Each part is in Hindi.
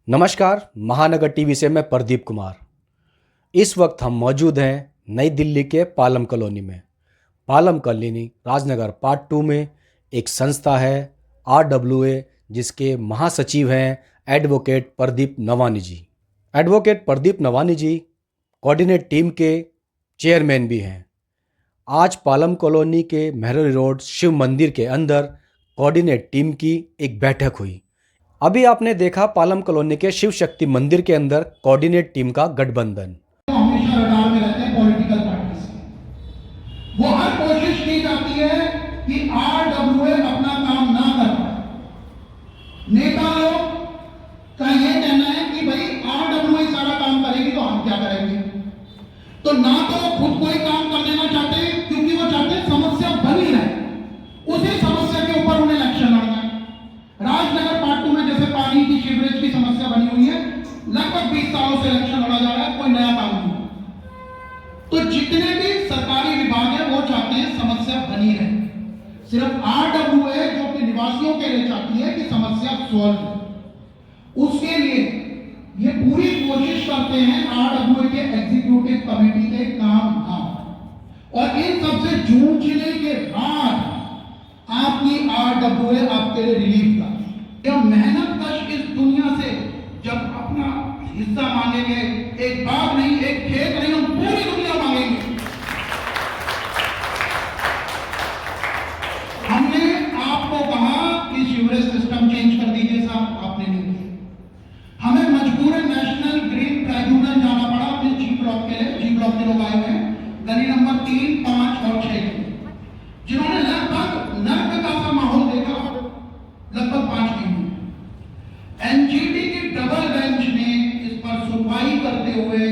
नमस्कार, महानगर टीवी से मैं प्रदीप कुमार। इस वक्त हम मौजूद हैं नई दिल्ली के पालम कॉलोनी में। पालम कॉलोनी राजनगर पार्ट 2 में एक संस्था है RWA, जिसके महासचिव हैं एडवोकेट प्रदीप नवानी जी। एडवोकेट प्रदीप नवानी जी कोऑर्डिनेट टीम के चेयरमैन भी हैं। आज पालम कॉलोनी के मेहरौली रोड शिव मंदिर के अंदर कोऑर्डिनेट टीम की एक बैठक हुई। अभी आपने देखा पालम कॉलोनी के शिव शक्ति मंदिर के अंदर कोऑर्डिनेट टीम का गठबंधन। हमेशा रडार में रहते हैं पॉलिटिकल पार्टी से। वो हर कोशिश की जाती है कि RWA अपना काम ना कर पाए। नेता लोग का ये कहना है कि भाई RWA सारा काम करेगी तो हम क्या करेंगे। तो ना तो खुद कोई काम कर लेना चाहते क्योंकि वो चाहते हैं समस्या बनी रहे, उसी समस्या के ऊपर उन्हें इलेक्शन लड़ना है। राजनगर पार्ट 2 में जैसे पानी की सीवरेज की समस्या बनी हुई है, लगभग 20 सालों से इलेक्शन लड़ा जा रहा है, कोई नया काम नहीं। तो जितने भी सरकारी विभाग है वो चाहते हैं समस्या बनी रहे। सिर्फ RWA जो कि निवासियों के लिए चाहती है कि समस्या सॉल्व हो। उसके लिए ये पूरी कोशिश करते हैं RWA के एग्जीक्यूटिव कमेटी के काम ना, और इन सबसे जूझने के बाद आपकी RWA आपके लिए रिलीफ का जब मेहनत कश इस दुनिया से जब अपना हिस्सा मांगेंगे, एक बाग नहीं, एक खेत नहीं, हम पूरी दुनिया मांगेंगे। हमने आपको कहा कि सीवरेज सिस्टम चेंज कर दीजिए साहब, आपने नहीं किया। हमें मजबूरन नेशनल ग्रीन ट्राइब्यूनल जाना पड़ा अपने जी ब्लॉक के लिए। जी ब्लॉक के लोग आए हुए हैं, गली नंबर 3, 5 और 6, जिन्होंने लगभग नर्क का सा माहौल देखा लगभग 5 दिन। NGT की डबल बेंच ने इस पर सुनवाई करते हुए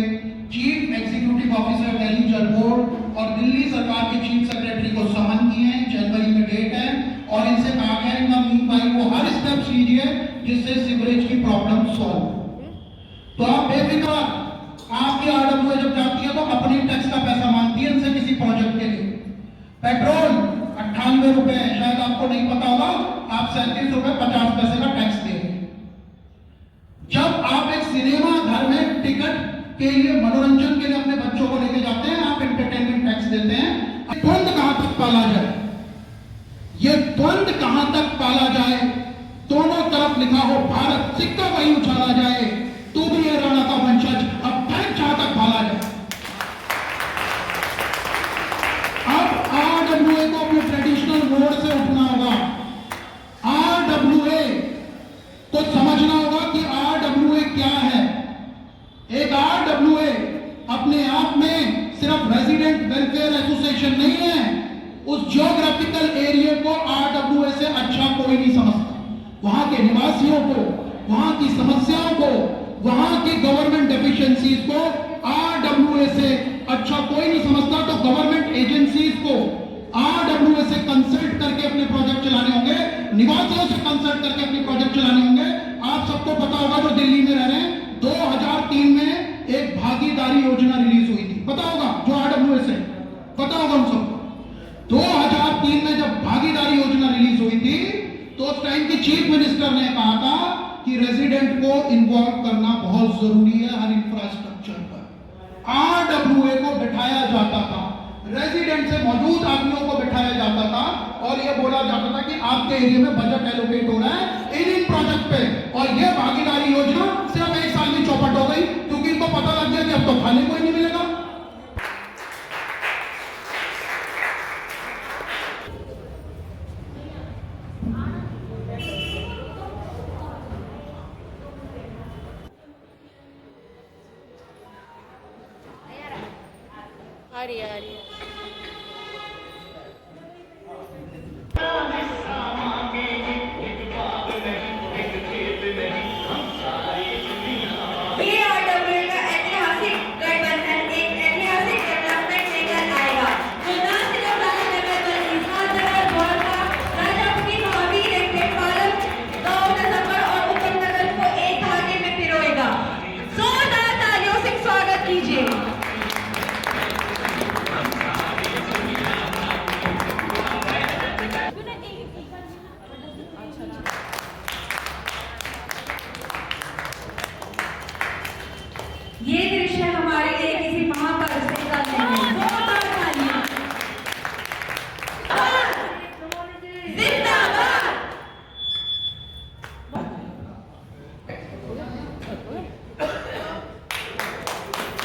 चीफ एग्जीक्यूटिव ऑफिसर दिल्ली जल बोर्ड और दिल्ली सरकार के चीफ सेक्रेटरी को समन किए हैं। जनवरी में डेट है और इनसे कहा गया इनका मीनवाइल वो हर स्टेप लीजिए जिससे सीवरेज की प्रॉब्लम सॉल्व। तो आप बेफिक्र, आपकी RWA जब जाती है तो अपनी टैक्स का पैसा मांगती है इनसे किसी प्रोजेक्ट के लिए। पेट्रोल 98 रुपए, शायद आपको नहीं पता होगा, आप 37 रुपए 50 पैसे का टैक्स दे। जब आप एक सिनेमा घर में टिकट के लिए मनोरंजन के लिए अपने बच्चों को लेके जाते हैं, आप एंटरटेनमेंट टैक्स देते हैं। द्वंद कहां तक पाला जाए, ये द्वंद कहां तक पाला जाए, दोनों तरफ लिखा हो भारत, सिक्का वही उछाला जाए, तू भी ये राणा का वंशज, अब बैंक जहां तक पाला जाए। अब RWA को अपने ट्रेडिशनल मोड से उठना होगा। RWA को समझना होगा कि RWA क्या है। एक RWA अपने आप में सिर्फ रेजिडेंट वेलफेयर एसोसिएशन नहीं है। उस जियोग्राफिकल एरिया को RWA से अच्छा कोई नहीं समझता। वहां के निवासियों को, वहां की समस्याओं को, वहां की गवर्नमेंट डेफिशिएंसीज को RWA से अच्छा कोई नहीं समझता। तो गवर्नमेंट एजेंसीज को RWA से कंसल्ट करके अपने प्रोजेक्ट चलाने होंगे, निवासियों से कंसल्ट करके अपने प्रोजेक्ट चलाने होंगे। आप सबको पता होगा जो दिल्ली में रह रहे हैं, 2003 में एक भागीदारी योजना रिलीज हुई थी, पता होगा, जो RWA से पता होगा उन सबको। 2003 में जब भागीदारी योजना रिलीज हुई थी तो उस टाइम की चीफ मिनिस्टर ने कहा था कि रेजिडेंट को इन्वॉल्व करना बहुत जरूरी है हर इंफ्रास्ट्रक्चर पर। RWA को बिठाया जाता था, रेजिडेंट से मौजूद आदमियों को बिठाया जाता था और यह बोला जाता था कि आपके एरिया में बजट एलोकेट हो रहा है इन प्रोजेक्ट पे, और यह भागीदारी योजना सिर्फ 1 साल में चौपट हो गई क्योंकि इनको पता लग गया कि अब तो खाने कोई नहीं मिलेगा। आ रही है। हमारे लिए किसी महाकाल से कर लेंगे। जोरदार तालियां। जिंदाबाद।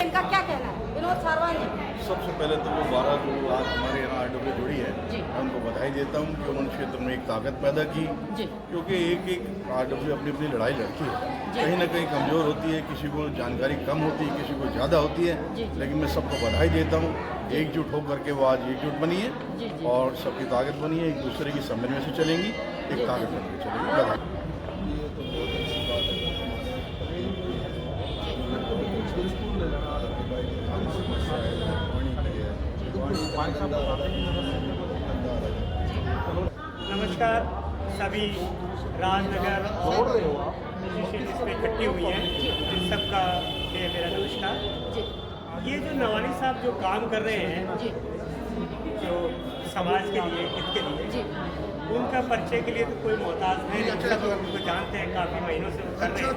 इनका क्या कहना है? विनोद सारवान जी। सबसे पहले तो वो 12 जो आज हमारे यहाँ आरडब्ल्यू जुड़ी है, मैं उनको बधाई देता हूँ कि उन्होंने क्षेत्र में एक ताकत पैदा की, क्योंकि एक एक आरडब्ल्यू अपनी अपनी लड़ाई लड़ती है, कहीं ना कहीं कमज़ोर होती है, किसी को जानकारी कम होती है, किसी को ज़्यादा होती है, लेकिन मैं सबको बधाई देता हूँ। एकजुट होकर के वो आज एकजुट बनी है और सबकी ताकत बनी है, एक दूसरे की समन्वय से चलेंगी, एक ताकत बनकर चलेंगी। बधाई। नमस्कार, सभी राजनगर जिस पे इकट्ठी हुई हैं, इन सबका ये मेरा नमस्कार। ये जो नवानी साहब जो काम कर रहे हैं, जो समाज के लिए, हित के लिए, उनका परिचय के लिए तो कोई मोहताज नहीं, सब लोग उनको जानते हैं, काफ़ी महीनों से वो कर रहे हैं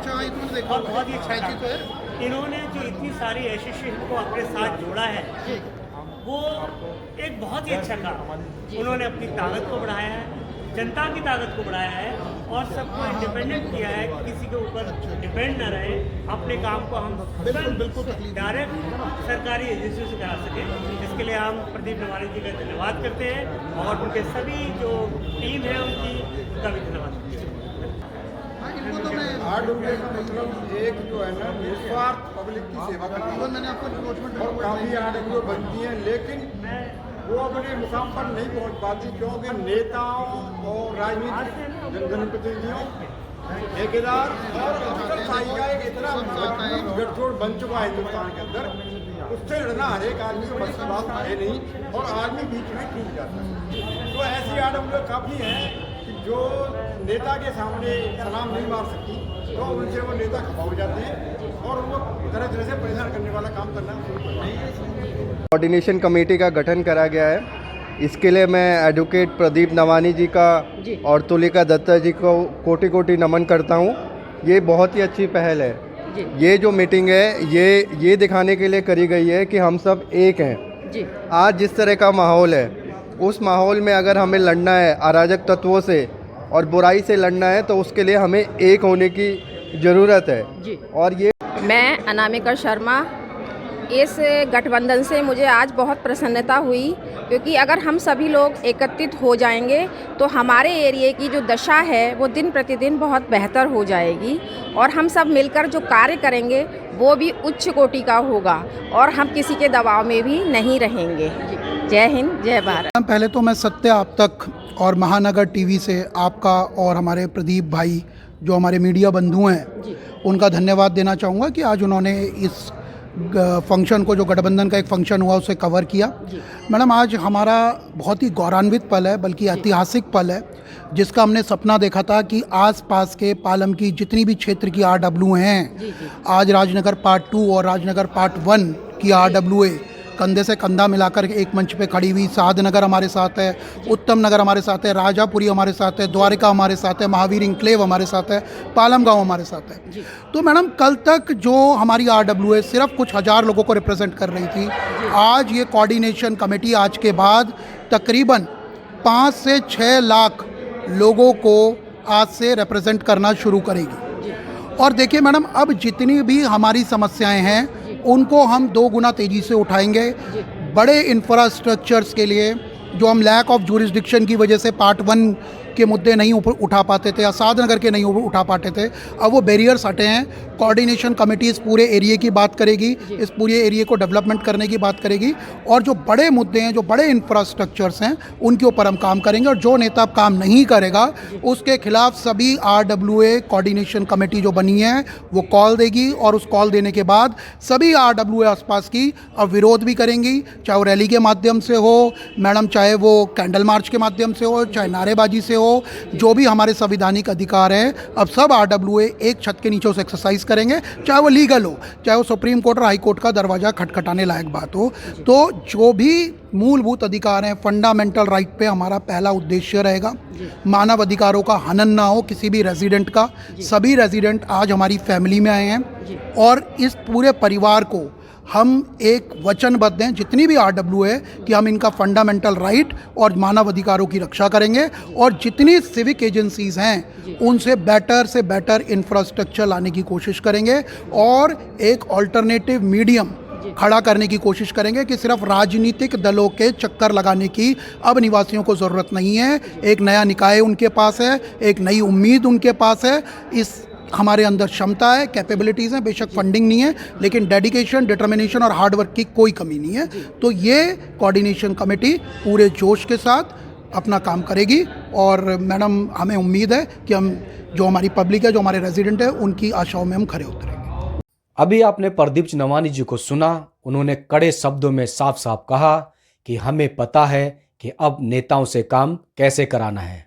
और बहुत ही अच्छा काम। इन्होंने जो इतनी सारी एसोसिएशन को अपने साथ जोड़ा है, वो एक बहुत ही अच्छा काम। उन्होंने अपनी ताकत को बढ़ाया है, जनता की ताकत को बढ़ाया है और सबको इंडिपेंडेंट किया है, किसी के ऊपर डिपेंड न रहे, अपने काम को हम बिल्कुल डायरेक्ट सरकारी एजेंसियों से करा सकें। इसके लिए हम प्रदीप नवानी जी का धन्यवाद करते हैं और उनके सभी जो टीम है उनकी उनका भी धन्यवाद करते हैं। आरडब्ल्यू का मतलब एक जो है ना निस्वार्थ पब्लिक की सेवा करती है, मैंने आपको और काफ़ी आरडब्ल्यू बनती हैं, लेकिन वो अपने मुकाम पर नहीं पहुंच पाती, क्योंकि नेताओं और राजनीतिक जनप्रतिनिधियों, ठेकेदार और अफसरशाही का एक इतना मजबूत गठजोड़ बन चुका है हिंदुस्तान के अंदर, उससे लड़ना हर एक आदमी को बस की बात है नहीं, और आदमी बीच में टूट जाता है। तो ऐसी आरडब्ल्यू काफ़ी हैं कि जो नेता के सामने सलाम नहीं मार सकती, तो उनसे वो नेता खफा हो जाते हैं और उनको तरह तरह से परेशान करने वाला काम करना शुरू कर देते हैं। कोऑर्डिनेशन कमेटी का गठन करा गया है। इसके लिए मैं एडवोकेट प्रदीप नवानी जी का और तुलिका दत्ता जी को कोटि कोटि नमन करता हूँ। ये बहुत ही अच्छी पहल है। ये जो मीटिंग है ये दिखाने के लिए करी गई है कि हम सब एक हैं। आज जिस तरह का माहौल है, उस माहौल में अगर हमें लड़ना है अराजक तत्वों से और बुराई से लड़ना है, तो उसके लिए हमें एक होने की ज़रूरत है। और ये मैं अनामिका शर्मा, इस गठबंधन से मुझे आज बहुत प्रसन्नता हुई, क्योंकि अगर हम सभी लोग एकत्रित हो जाएंगे तो हमारे एरिया की जो दशा है वो दिन प्रतिदिन बहुत बेहतर हो जाएगी और हम सब मिलकर जो कार्य करेंगे वो भी उच्च कोटि का होगा और हम किसी के दबाव में भी नहीं रहेंगे। जय हिंद, जय भारत। पहले तो मैं सत्य आप तक और महानगर टीवी से आपका और हमारे प्रदीप भाई जो हमारे मीडिया बंधु हैं उनका धन्यवाद देना चाहूँगा कि आज उन्होंने इस फंक्शन को, जो गठबंधन का एक फंक्शन हुआ, उसे कवर किया। मैडम, आज हमारा बहुत ही गौरवान्वित पल है, बल्कि ऐतिहासिक पल है, जिसका हमने सपना देखा था कि आसपास के पालम की जितनी भी क्षेत्र की आरडब्ल्यू हैं, आज राजनगर पार्ट 2 और राजनगर पार्ट 1 की आरडब्ल्यू कंधे से कंधा मिलाकर एक मंच पे खड़ी हुई। साधनगर हमारे साथ है, उत्तम नगर हमारे साथ है, राजापुरी हमारे साथ है, द्वारिका हमारे साथ है, महावीर इंक्लेव हमारे साथ है, पालम गांव हमारे साथ है। तो मैडम, कल तक जो हमारी आरडब्ल्यू सिर्फ कुछ हज़ार लोगों को रिप्रेजेंट कर रही थी, आज ये कोऑर्डिनेशन कमेटी आज के बाद तकरीबन 5 से 6 लाख लोगों को आज से रिप्रेजेंट करना शुरू करेगी। और देखिए मैडम, अब जितनी भी हमारी समस्याएं हैं उनको हम 2 गुना तेज़ी से उठाएंगे। बड़े इंफ्रास्ट्रक्चर्स के लिए जो हम लैक ऑफ जुरिस्डिक्शन की वजह से पार्ट 1 के मुद्दे नहीं उठा पाते थे या साधनगर के नहीं उठा पाते थे, अब वो बैरियर्स हटे हैं। कोऑर्डिनेशन कमेटी इस पूरे एरिया की बात करेगी, इस पूरे एरिया को डेवलपमेंट करने की बात करेगी और जो बड़े मुद्दे हैं, जो बड़े इंफ्रास्ट्रक्चर्स हैं, उनके ऊपर हम काम करेंगे। और जो नेता काम नहीं करेगा उसके खिलाफ सभी RWA कोऑर्डिनेशन कमेटी जो बनी है वो कॉल देगी और उस कॉल देने के बाद सभी RWA आसपास की अब विरोध भी करेंगी, चाहे वो रैली के माध्यम से हो मैडम, चाहे वो कैंडल मार्च के माध्यम से हो, चाहे नारेबाजी से हो, जो भी हमारे संवैधानिक अधिकार है, अब सब RWA एक छत के नीचे उसे एक्सरसाइज करेंगे, चाहे वो लीगल हो, चाहे वो सुप्रीम कोर्ट और हाई कोर्ट का दरवाज़ा खटखटाने लायक बात हो। तो जो भी मूलभूत अधिकार हैं, फंडामेंटल राइट पे हमारा पहला उद्देश्य रहेगा। मानव अधिकारों का हनन ना हो किसी भी रेजिडेंट का। सभी रेजिडेंट आज हमारी फैमिली में आए हैं और इस पूरे परिवार को हम एक वचनबद्ध हैं जितनी भी RW है कि हम इनका फंडामेंटल राइट और मानव अधिकारों की रक्षा करेंगे और जितनी सिविक एजेंसीज़ हैं उनसे बेटर इंफ्रास्ट्रक्चर लाने की कोशिश करेंगे और एक ऑल्टरनेटिव मीडियम खड़ा करने की कोशिश करेंगे कि सिर्फ राजनीतिक दलों के चक्कर लगाने की अब निवासियों को ज़रूरत नहीं है। एक नया निकाय उनके पास है, एक नई उम्मीद उनके पास है। इस हमारे अंदर क्षमता है, कैपेबिलिटीज़ हैं, बेशक फंडिंग नहीं है लेकिन डेडिकेशन, डिटर्मिनेशन और हार्डवर्क की कोई कमी नहीं है। तो ये कोऑर्डिनेशन कमेटी पूरे जोश के साथ अपना काम करेगी और मैडम हमें उम्मीद है कि हम जो हमारी पब्लिक है, जो हमारे रेजिडेंट है, उनकी आशाओं में हम खरे उतरेंगे। अभी आपने प्रदीप नवानी जी को सुना। उन्होंने कड़े शब्दों में साफ साफ कहा कि हमें पता है कि अब नेताओं से काम कैसे कराना है।